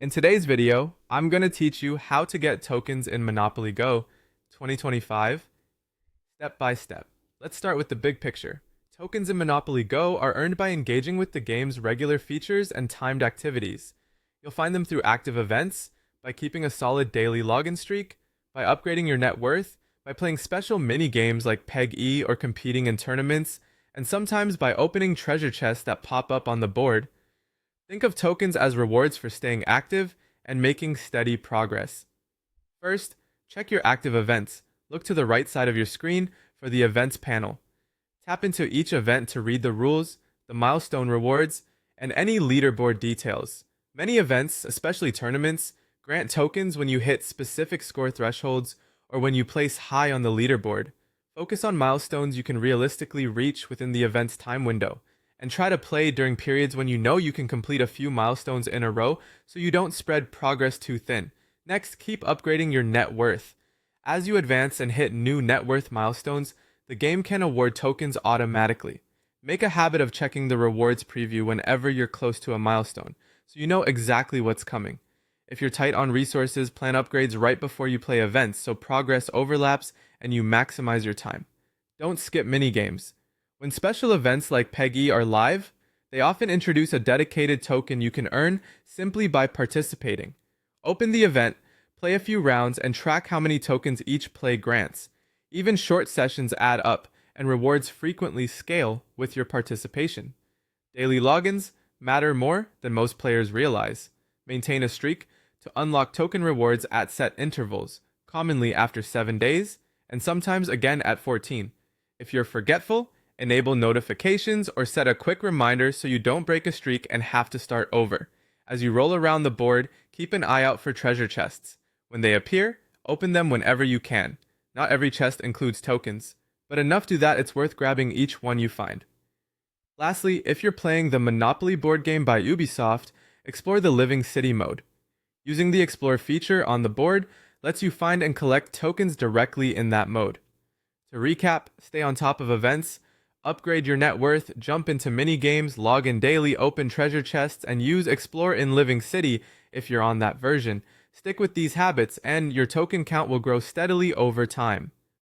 In today's video, I'm going to teach you how to get tokens in Monopoly Go 2025 step by step. Let's start with the big picture. Tokens in Monopoly Go are earned by engaging with the game's regular features and timed activities. You'll find them through active events, by keeping a solid daily login streak, by upgrading your net worth, by playing special mini games like Peg E or competing in tournaments, and sometimes by opening treasure chests that pop up on the board. Think of tokens as rewards for staying active and making steady progress. First, check your active events. Look to the right side of your screen for the events panel. Tap into each event to read the rules, the milestone rewards, and any leaderboard details. Many events, especially tournaments, grant tokens when you hit specific score thresholds or when you place high on the leaderboard. Focus on milestones you can realistically reach within the event's time window, and try to play during periods when you know you can complete a few milestones in a row so you don't spread progress too thin. Next, keep upgrading your net worth. As you advance and hit new net worth milestones, the game can award tokens automatically. Make a habit of checking the rewards preview whenever you're close to a milestone, so you know exactly what's coming. If you're tight on resources, plan upgrades right before you play events so progress overlaps and you maximize your time. Don't skip minigames. When special events like Peggy are live, they often introduce a dedicated token you can earn simply by participating. Open the event, play a few rounds, and track how many tokens each play grants. Even short sessions add up, and rewards frequently scale with your participation. Daily logins matter more than most players realize. Maintain a streak to unlock token rewards at set intervals, commonly after 7 days, and sometimes again at 14. If you're forgetful, enable notifications or set a quick reminder so you don't break a streak and have to start over. As you roll around the board, keep an eye out for treasure chests. When they appear, open them whenever you can. Not every chest includes tokens, but enough to that it's worth grabbing each one you find. Lastly, if you're playing the Monopoly board game by Ubisoft, explore the Living City mode. Using the Explore feature on the board lets you find and collect tokens directly in that mode. To recap, stay on top of events, upgrade your net worth, jump into mini games, log in daily, open treasure chests, and use Explore in Living City if you're on that version. Stick with these habits, and your token count will grow steadily over time.